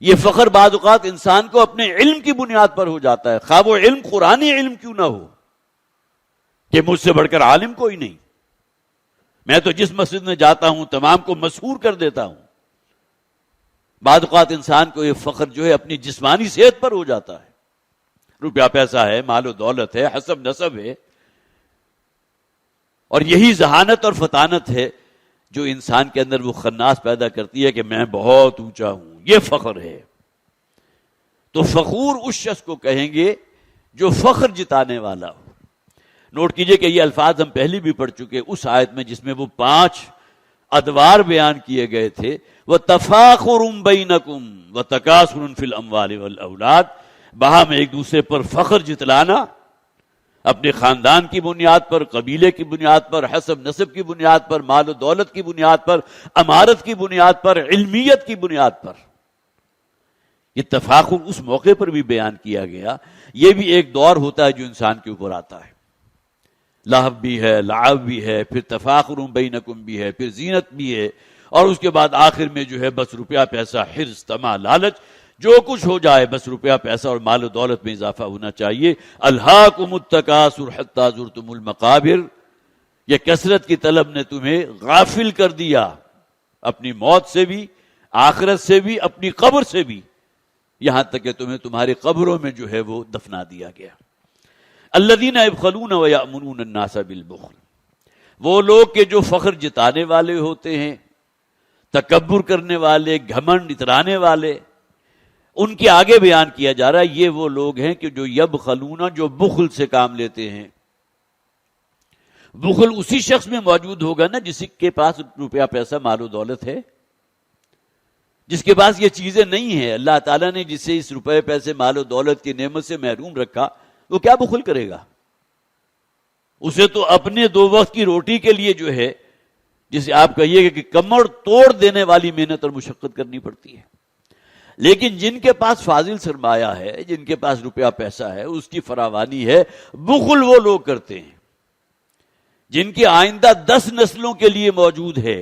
یہ فخر بعض اوقات انسان کو اپنے علم کی بنیاد پر ہو جاتا ہے، خواہ وہ علم قرآنی علم کیوں نہ ہو، کہ مجھ سے بڑھ کر عالم کوئی نہیں، میں تو جس مسجد میں جاتا ہوں تمام کو مسحور کر دیتا ہوں. بعض اوقات انسان کو یہ فخر جو ہے اپنی جسمانی صحت پر ہو جاتا ہے، روپیہ پیسہ ہے، مال و دولت ہے، حسب نسب ہے، اور یہی ذہانت اور فطانت ہے جو انسان کے اندر وہ خناس پیدا کرتی ہے کہ میں بہت اونچا ہوں. یہ فخر ہے. تو فخور اس شخص کو کہیں گے جو فخر جتانے والا ہو. نوٹ کیجئے کہ یہ الفاظ ہم پہلے بھی پڑھ چکے اس آیت میں جس میں وہ 5 ادوار بیان کیے گئے تھے. وَتَفَاخُرٌ بَيْنَكُمْ وَتَكَاثُرٌ فِي الْأَمْوَالِ وَالْأَوْلَادِ، باہم ایک دوسرے پر فخر جتلانا، اپنے خاندان کی بنیاد پر، قبیلے کی بنیاد پر، حسب نسب کی بنیاد پر، مال و دولت کی بنیاد پر، امارت کی بنیاد پر، علمیت کی بنیاد پر. یہ تفاخر اس موقع پر بھی بیان کیا گیا. یہ بھی ایک دور ہوتا ہے جو انسان کے اوپر آتا ہے. لہو بھی ہے، لعب بھی ہے، پھر تفاخر بینکم بھی ہے، پھر زینت بھی ہے، اور اس کے بعد آخر میں جو ہے بس روپیہ پیسہ، حرص، طمع، لالچ، جو کچھ ہو جائے بس روپیہ پیسہ اور مال و دولت میں اضافہ ہونا چاہیے. الہاکم التکاثر حتی زرتم المقابر، یہ کثرت کی طلب نے تمہیں غافل کر دیا اپنی موت سے بھی، آخرت سے بھی، اپنی قبر سے بھی، یہاں تک کہ تمہیں تمہارے قبروں میں جو ہے وہ دفنا دیا گیا. الذین یبخلون ویأمرون الناس بالبخل، وہ لوگ کہ جو فخر جتانے والے ہوتے ہیں، تکبر کرنے والے، گھمنڈ اترانے والے، ان کے آگے بیان کیا جا رہا ہے یہ وہ لوگ ہیں کہ جو یبخلون، جو بخل سے کام لیتے ہیں. بخل اسی شخص میں موجود ہوگا نا جس کے پاس روپیہ پیسہ، مال و دولت ہے. جس کے پاس یہ چیزیں نہیں ہیں، اللہ تعالیٰ نے جسے اس روپے پیسے، مال و دولت کی نعمت سے محروم رکھا، وہ کیا بخل کرے گا؟ اسے تو اپنے 2 وقت کی روٹی کے لیے جو ہے، جسے آپ کہیے گا کہ کمر توڑ دینے والی محنت اور مشقت کرنی پڑتی ہے. لیکن جن کے پاس فاضل سرمایہ ہے، جن کے پاس روپیہ پیسہ ہے، اس کی فراوانی ہے، بخل وہ لوگ کرتے ہیں جن کی آئندہ 10 نسلوں کے لیے موجود ہے،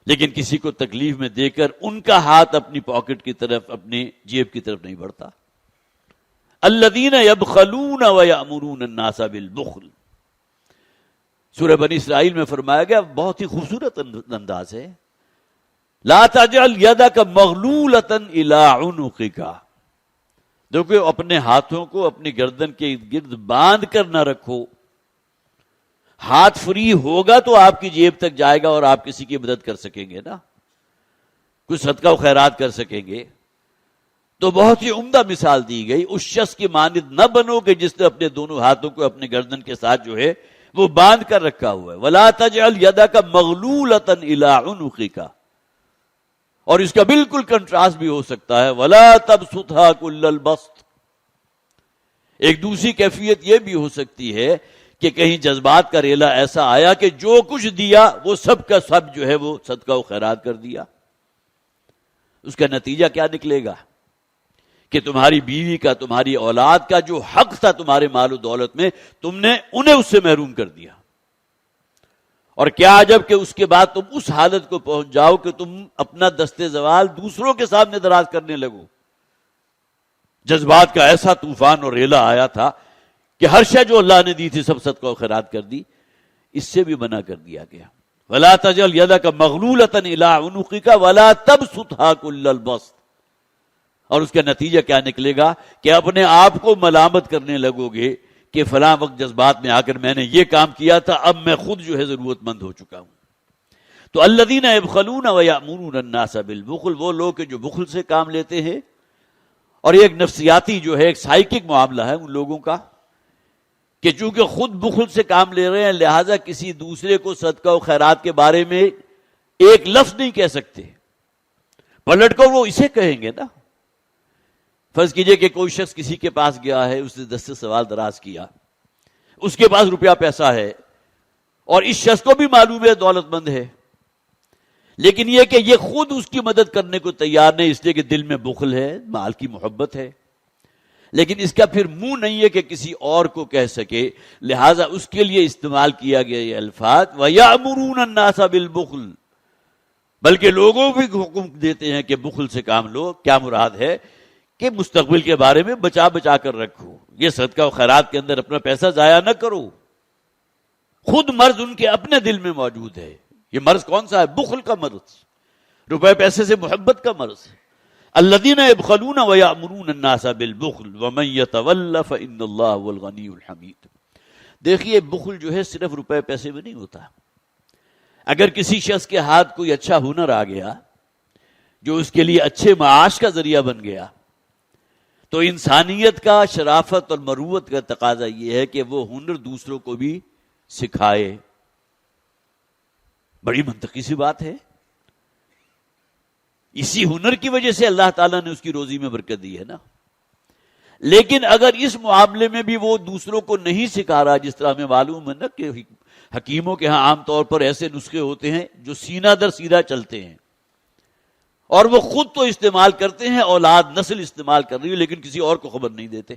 لیکن کسی کو تکلیف میں دے کر ان کا ہاتھ اپنی پاکٹ کی طرف، اپنی جیب کی طرف نہیں بڑھتا. الذین یبخلون ویأمرون الناس بالبخل، سورہ بنی اسرائیل میں فرمایا گیا، بہت ہی خوبصورت انداز ہے، لا تجعل یدک مغلولۃ الی عنقک، دیکھو اپنے ہاتھوں کو اپنی گردن کے گرد باندھ کر نہ رکھو. ہاتھ فری ہوگا تو آپ کی جیب تک جائے گا اور آپ کسی کی مدد کر سکیں گے نا، کچھ صدقہ و خیرات کر سکیں گے. تو بہت ہی عمدہ مثال دی گئی، اس شخص کی مانند نہ بنو کہ جس نے اپنے دونوں ہاتھوں کو اپنے گردن کے ساتھ جو ہے وہ باندھ کر رکھا ہوا ہے. وَلَا تَجْعَلْ يَدَكَ مَغْلُولَةً إِلَىٰ عُنُقِكَ، اور اس کا بالکل کنٹراسٹ بھی ہو سکتا ہے ولا تبسطها كل البسط. ایک دوسری کیفیت یہ بھی ہو سکتی ہے کہ کہیں جذبات کا ریلا ایسا آیا کہ جو کچھ دیا وہ سب کا سب جو ہے وہ صدقہ و خیرات کر دیا. اس کا نتیجہ کیا نکلے گا کہ تمہاری بیوی کا، تمہاری اولاد کا جو حق تھا تمہارے مال و دولت میں، تم نے انہیں اس سے محروم کر دیا. اور کیا عجب کہ اس کے بعد تم اس حالت کو پہنچ جاؤ کہ تم اپنا دستے زوال دوسروں کے سامنے دراز کرنے لگو. جذبات کا ایسا طوفان اور ریلا آیا تھا کہ ہر شے جو اللہ نے دی تھی سب صدقہ و خیرات کر دی. اس سے بھی منع کر دیا گیا وَلَا تَجْعَلْ يَدَكَ مَغْلُولَةً إِلَىٰ عُنُقِكَ وَلَا تَبْسُطْهَا كُلَّ الْبَسْطِ. اور اس کا نتیجہ کیا نکلے گا کہ اپنے آپ کو ملامت کرنے لگو گے کہ فلاں وقت جذبات میں آ کر میں نے یہ کام کیا تھا، اب میں خود جو ہے ضرورت مند ہو چکا ہوں. تو الذین یبخلون ویأمرون الناس بالبخل، وہ لوگ کہ جو بخل سے کام لیتے ہیں. اور یہ ایک نفسیاتی جو ہے ایک سائیکک معاملہ ہے ان لوگوں کا کہ چونکہ خود بخل سے کام لے رہے ہیں لہٰذا کسی دوسرے کو صدقہ و خیرات کے بارے میں ایک لفظ نہیں کہہ سکتے. پلٹ کو وہ اسے کہیں گے نا. فرض کیجئے کہ کوئی شخص کسی کے پاس گیا ہے، اس نے دستے سوال دراز کیا، اس کے پاس روپیہ پیسہ ہے اور اس شخص کو بھی معلوم ہے دولت مند ہے، لیکن یہ کہ یہ خود اس کی مدد کرنے کو تیار نہیں، اس لیے کہ دل میں بخل ہے، مال کی محبت ہے. لیکن اس کا پھر منہ نہیں ہے کہ کسی اور کو کہہ سکے، لہٰذا اس کے لیے استعمال کیا گیا یہ الفاظ وَيَأْمُرُونَ النَّاسَ بِالْبُخْلِ، بلکہ لوگوں کو بھی حکم دیتے ہیں کہ بخل سے کام لو. کیا مراد ہے کہ مستقبل کے بارے میں بچا بچا کر رکھو، یہ صدقہ و خیرات کے اندر اپنا پیسہ ضائع نہ کرو. خود مرض ان کے اپنے دل میں موجود ہے. یہ مرض کون سا ہے؟ بخل کا مرض، روپے پیسے سے محبت کا مرض. الذین یبخلون ویأمرون الناس بالبخل ومن یتول فإن اللہ هو الغنی الحمید. دیکھیے بخل جو ہے صرف روپے پیسے میں نہیں ہوتا. اگر کسی شخص کے ہاتھ کوئی اچھا ہنر آ گیا جو اس کے لیے اچھے معاش کا ذریعہ بن گیا تو انسانیت کا، شرافت اور مروت کا تقاضا یہ ہے کہ وہ ہنر دوسروں کو بھی سکھائے. بڑی منطقی سی بات ہے. اسی ہنر کی وجہ سے اللہ تعالیٰ نے اس کی روزی میں برکت دی ہے نا. لیکن اگر اس معاملے میں بھی وہ دوسروں کو نہیں سکھا رہا، جس طرح ہمیں معلوم ہے نا کہ حکیموں کے ہاں عام طور پر ایسے نسخے ہوتے ہیں جو سینہ در سینہ چلتے ہیں اور وہ خود تو استعمال کرتے ہیں، اولاد نسل استعمال کر رہی ہے لیکن کسی اور کو خبر نہیں دیتے.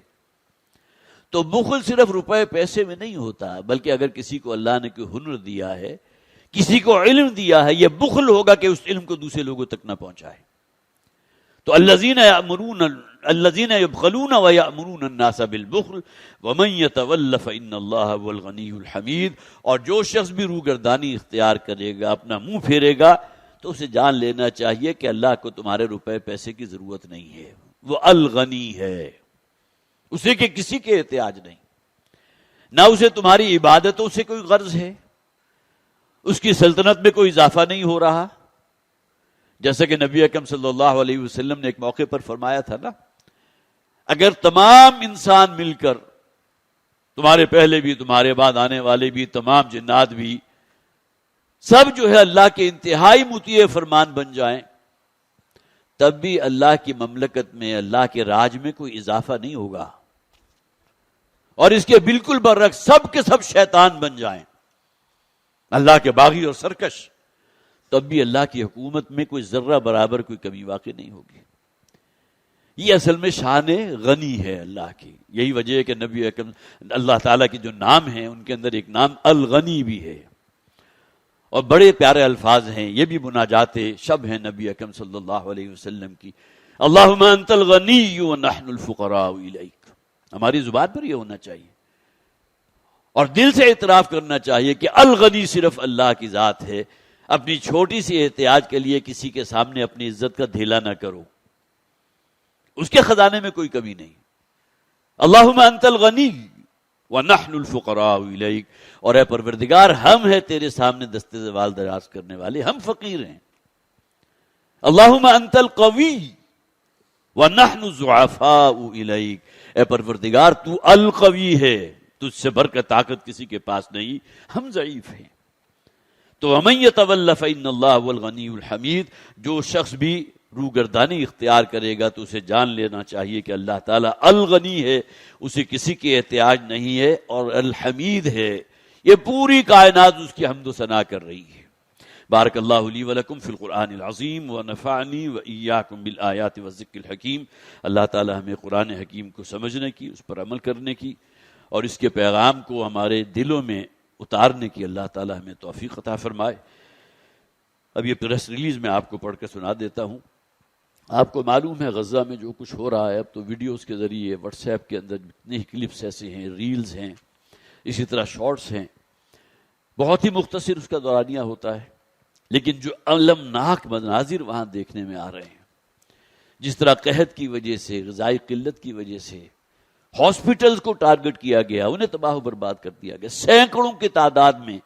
تو بخل صرف روپے پیسے میں نہیں ہوتا، بلکہ اگر کسی کو اللہ نے کوئی ہنر دیا ہے، کسی کو علم دیا ہے، یہ بخل ہوگا کہ اس علم کو دوسرے لوگوں تک نہ پہنچائے. تو الذین یبخلون ویأمرون الناس بالبخل ومن یتول فإن اللہ هو الغنی الحمید. اور جو شخص بھی روگردانی اختیار کرے گا، اپنا منہ پھیرے گا، تو اسے جان لینا چاہیے کہ اللہ کو تمہارے روپے پیسے کی ضرورت نہیں ہے. وہ الغنی ہے، اسے کہ کسی کے احتیاج نہیں، نہ اسے تمہاری عبادتوں سے کوئی غرض ہے، اس کی سلطنت میں کوئی اضافہ نہیں ہو رہا. جیسا کہ نبی اکرم صلی اللہ علیہ وسلم نے ایک موقع پر فرمایا تھا نا، اگر تمام انسان مل کر، تمہارے پہلے بھی تمہارے بعد آنے والے بھی، تمام جنات بھی، سب جو ہے اللہ کے انتہائی مطیع فرمان بن جائیں، تب بھی اللہ کی مملکت میں، اللہ کے راج میں کوئی اضافہ نہیں ہوگا. اور اس کے بالکل برعکس سب کے سب شیطان بن جائیں، اللہ کے باغی اور سرکش، تب بھی اللہ کی حکومت میں کوئی ذرہ برابر کوئی کمی واقع نہیں ہوگی. یہ اصل میں شان غنی ہے اللہ کی. یہی وجہ ہے کہ نبی اکرم اللہ تعالیٰ کے جو نام ہیں ان کے اندر ایک نام الغنی بھی ہے، اور بڑے پیارے الفاظ ہیں. یہ بھی مناجات شب ہیں نبی اکرم صلی اللہ علیہ وسلم کی. اللہم انت الغنی ونحن الفقراء الیک. ہماری زبان پر یہ ہونا چاہیے اور دل سے اعتراف کرنا چاہیے کہ الغنی صرف اللہ کی ذات ہے. اپنی چھوٹی سی احتیاج کے لیے کسی کے سامنے اپنی عزت کا دھیلا نہ کرو، اس کے خزانے میں کوئی کمی نہیں. اللہم انت الغنی وَنَحْنُ الْفُقَرَاءُ إِلَيْكَ. اور اے پروردگار ہم ہیں تیرے سامنے دستے زوال دراز کرنے والے، ہم فقیر ہیں. اللہم انت القوی وَنَحْنُ الضُّعَفَاءُ إِلَيْكَ. اے پروردگار تو القوی ہے، تجھ سے بڑھ کر طاقت کسی کے پاس نہیں، ہم ضعیف ہیں. تو وَمَن يَتَوَلَّ فَإِنَّ اللَّهَ هُوَ الْغَنِيُّ الْحَمِيدُ. جو شخص بھی روگردانی اختیار کرے گا تو اسے جان لینا چاہیے کہ اللہ تعالیٰ الغنی ہے، اسے کسی کے احتیاج نہیں ہے، اور الحمید ہے، یہ پوری کائنات اس کی حمد و ثنا کر رہی ہے۔ بارک اللہ لی ولکم فی القرآن العظیم ونفعنی وإیاکم بالآیات والذکر الحکیم۔ اللہ تعالی ہمیں قرآن حکیم کو سمجھنے کی، اس پر عمل کرنے کی، اور اس کے پیغام کو ہمارے دلوں میں اتارنے کی اللہ تعالی ہمیں توفیق عطا فرمائے۔ اب یہ پریس ریلیز میں آپ کو پڑھ کے سنا دیتا ہوں۔ آپ کو معلوم ہے غزہ میں جو کچھ ہو رہا ہے، اب تو ویڈیوز کے ذریعے واٹس ایپ کے اندر جتنے کلپس ایسے ہیں، ریلز ہیں، اسی طرح شارٹس ہیں، بہت ہی مختصر اس کا دورانیہ ہوتا ہے، لیکن جو المناک مناظر وہاں دیکھنے میں آ رہے ہیں، جس طرح قحط کی وجہ سے، غذائی قلت کی وجہ سے ہاسپٹلز کو ٹارگٹ کیا گیا، انہیں تباہ و برباد کر دیا گیا، سینکڑوں کی تعداد میں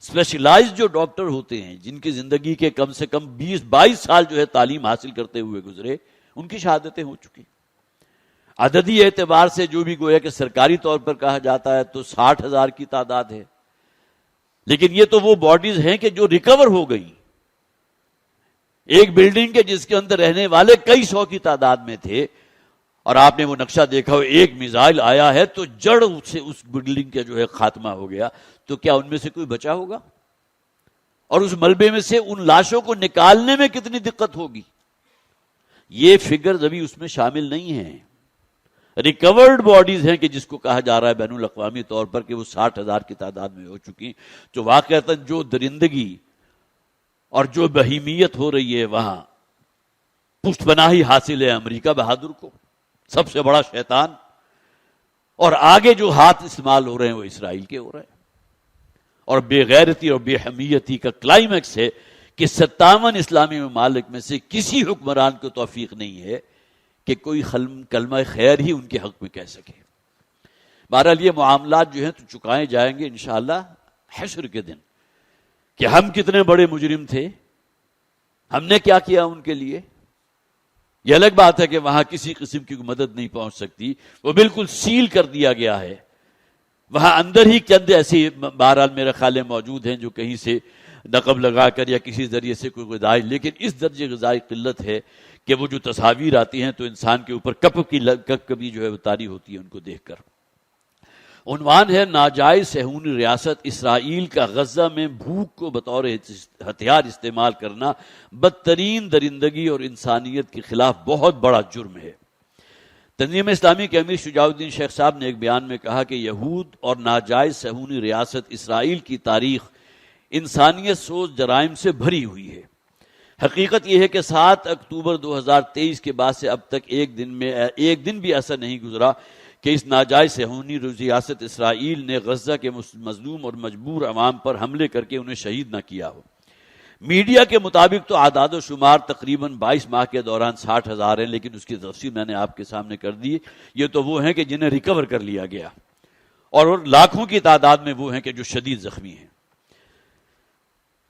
اسپیشلائز جو ڈاکٹر ہوتے ہیں، جن کی زندگی کے کم سے کم 20-22 سال جو ہے تعلیم حاصل کرتے ہوئے گزرے، ان کی شہادتیں ہو چکی۔ عددی اعتبار سے جو بھی گویا کہ سرکاری طور پر کہا جاتا ہے تو 60,000 کی تعداد ہے، لیکن یہ تو وہ باڈیز ہیں کہ جو ریکور ہو گئی۔ ایک بلڈنگ کے جس کے اندر رہنے والے کئی سو کی تعداد میں تھے، اور آپ نے وہ نقشہ دیکھا ہو، ایک میزائل آیا ہے تو جڑ سے اس بلڈنگ کا جو ہے خاتمہ ہو گیا، تو کیا ان میں سے کوئی بچا ہوگا؟ اور اس ملبے میں سے ان لاشوں کو نکالنے میں کتنی دقت ہوگی؟ یہ فگرز ابھی اس میں شامل نہیں ہیں۔ ریکورڈ باڈیز ہیں کہ جس کو کہا جا رہا ہے بین الاقوامی طور پر کہ وہ 60,000 کی تعداد میں ہو چکی، جو واقعتاً جو درندگی اور جو بہیمیت ہو رہی ہے وہاں، پشت پناہی حاصل ہے امریکہ بہادر کو، سب سے بڑا شیطان، اور آگے جو ہاتھ استعمال ہو رہے ہیں وہ اسرائیل کے ہو رہے ہیں۔ اور بے غیرتی اور بے حمیتی کا کلائمیکس ہے کہ 57 اسلامی ممالک میں سے کسی حکمران کو توفیق نہیں ہے کہ کوئی کلمہ خیر ہی ان کے حق میں کہہ سکے۔ بہرحال یہ معاملات جو ہیں تو چکائے جائیں گے انشاءاللہ حشر کے دن، کہ ہم کتنے بڑے مجرم تھے، ہم نے کیا کیا ان کے لیے۔ یہ الگ بات ہے کہ وہاں کسی قسم کی مدد نہیں پہنچ سکتی، وہ بالکل سیل کر دیا گیا ہے۔ وہاں اندر ہی چند ایسی بہرحال میرے خیال موجود ہیں جو کہیں سے نقب لگا کر یا کسی ذریعے سے کوئی غذائی، لیکن اس درجے غذائی قلت ہے کہ وہ جو تصاویر آتی ہیں تو انسان کے اوپر کبھی جو ہے وہ طاری ہوتی ہے ان کو دیکھ کر۔ عنوان ہے ناجائز صہیونی ریاست اسرائیل کا غزہ میں بھوک کو بطور ہتھیار استعمال کرنا بدترین درندگی اور انسانیت کے خلاف بہت بڑا جرم ہے۔ تنظیم اسلامی کے امیر شجاع الدین شیخ صاحب نے ایک بیان میں کہا کہ یہود اور ناجائز صہیونی ریاست اسرائیل کی تاریخ انسانیت سوز جرائم سے بھری ہوئی ہے۔ حقیقت یہ ہے کہ 7 اکتوبر 2023 کے بعد سے اب تک ایک دن بھی ایسا نہیں گزرا کہ اس ناجائز صہیونی ریاست اسرائیل نے غزہ کے مظلوم اور مجبور عوام پر حملے کر کے انہیں شہید نہ کیا ہو۔ میڈیا کے مطابق تو اعداد و شمار تقریباً 22 ماہ کے دوران 60,000 ہیں، لیکن اس کی تفصیل میں نے آپ کے سامنے کر دی۔ یہ تو وہ ہیں کہ جنہیں ریکور کر لیا گیا، اور لاکھوں کی تعداد میں وہ ہیں کہ جو شدید زخمی ہیں،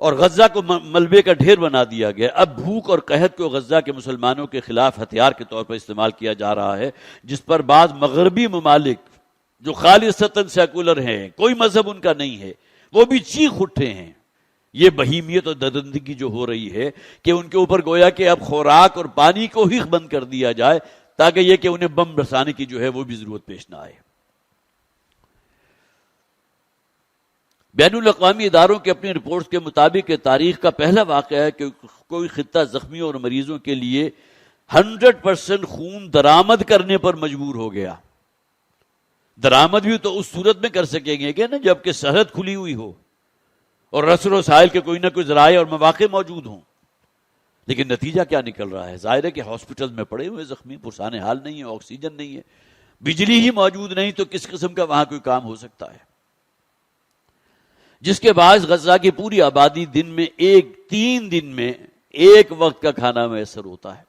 اور غزہ کو ملبے کا ڈھیر بنا دیا گیا۔ اب بھوک اور قحط کو غزہ کے مسلمانوں کے خلاف ہتھیار کے طور پر استعمال کیا جا رہا ہے، جس پر بعض مغربی ممالک جو خالصتاً سیکولر ہیں، کوئی مذہب ان کا نہیں ہے، وہ بھی چیخ اٹھے ہیں۔ یہ بہیمیت اور درندگی جو ہو رہی ہے کہ ان کے اوپر گویا کہ اب خوراک اور پانی کو ہی بند کر دیا جائے تاکہ یہ کہ انہیں بم برسانے کی جو ہے وہ بھی ضرورت پیش نہ آئے۔ بین الاقوامی اداروں کے اپنی رپورٹس کے مطابق تاریخ کا پہلا واقعہ ہے کہ کوئی خطہ زخمیوں اور مریضوں کے لیے 100% خون درآمد کرنے پر مجبور ہو گیا۔ درآمد بھی تو اس صورت میں کر سکیں گے کہ نا جبکہ سرحد کھلی ہوئی ہو اور رسل و سائل کے کوئی نہ کوئی ذرائع اور مواقع موجود ہوں، لیکن نتیجہ کیا نکل رہا ہے؟ ظاہر ہے کہ ہاسپٹل میں پڑے ہوئے زخمی پرسان حال نہیں ہے، آکسیجن نہیں ہے، بجلی ہی موجود نہیں، تو کس قسم کا وہاں کوئی کام ہو سکتا ہے؟ جس کے باعث غزہ کی پوری آبادی 3 دن میں ایک وقت کا کھانا میسر ہوتا ہے۔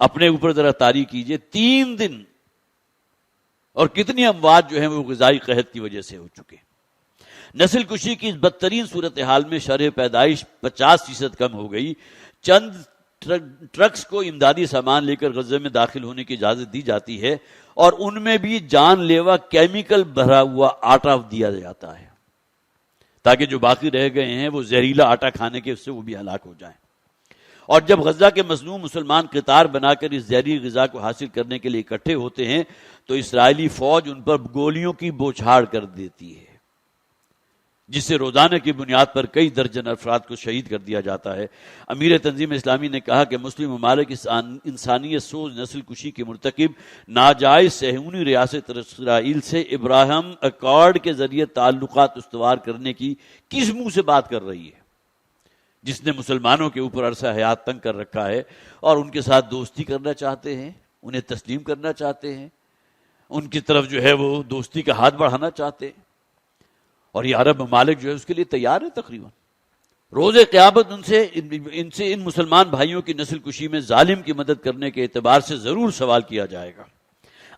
اپنے اوپر ذرا طاری کیجئے، 3 دن، اور کتنی اموات جو ہیں وہ غذائی قحط کی وجہ سے ہو چکے۔ نسل کشی کی اس بدترین صورتحال میں شرح پیدائش 50% کم ہو گئی۔ چند ٹرکس کو امدادی سامان لے کر غزہ میں داخل ہونے کی اجازت دی جاتی ہے، اور ان میں بھی جان لیوا کیمیکل بھرا ہوا آٹا دیا جاتا ہے تاکہ جو باقی رہ گئے ہیں وہ زہریلا آٹا کھانے کے اس سے وہ بھی ہلاک ہو جائیں۔ اور جب غزہ کے مظلوم مسلمان قطار بنا کر اس زہری غذا کو حاصل کرنے کے لیے اکٹھے ہوتے ہیں تو اسرائیلی فوج ان پر گولیوں کی بوچھاڑ کر دیتی ہے، جس سے روزانہ کی بنیاد پر کئی درجن افراد کو شہید کر دیا جاتا ہے۔ امیر تنظیم اسلامی نے کہا کہ مسلم ممالک اس انسانیت سوز نسل کشی کے مرتکب ناجائز صہیونی ریاست اسرائیل سے ابراہیم اکارڈ کے ذریعے تعلقات استوار کرنے کی کس منہ سے بات کر رہی ہے، جس نے مسلمانوں کے اوپر عرصہ حیات تنگ کر رکھا ہے اور ان کے ساتھ دوستی کرنا چاہتے ہیں، انہیں تسلیم کرنا چاہتے ہیں، ان کی طرف جو ہے وہ دوستی کا ہاتھ بڑھانا چاہتے ہیں، اور یہ عرب ممالک جو ہے اس کے لیے تیار ہے تقریباً۔ روز قیامت ان سے ان مسلمان بھائیوں کی نسل کشی میں ظالم کی مدد کرنے کے اعتبار سے ضرور سوال کیا جائے گا۔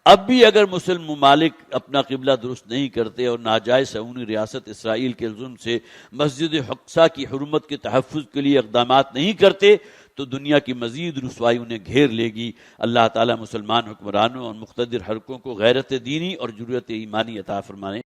اب بھی اگر مسلم ممالک اپنا قبلہ درست نہیں کرتے اور ناجائز صہیونی ریاست اسرائیل کے ظلم سے مسجد اقصیٰ کی حرمت کے تحفظ کے لیے اقدامات نہیں کرتے تو دنیا کی مزید رسوائی انہیں گھیر لے گی۔ اللہ تعالیٰ مسلمان حکمرانوں اور مقتدر حلقوں کو غیرت دینی اور جرأت ایمانی عطا فرمائے۔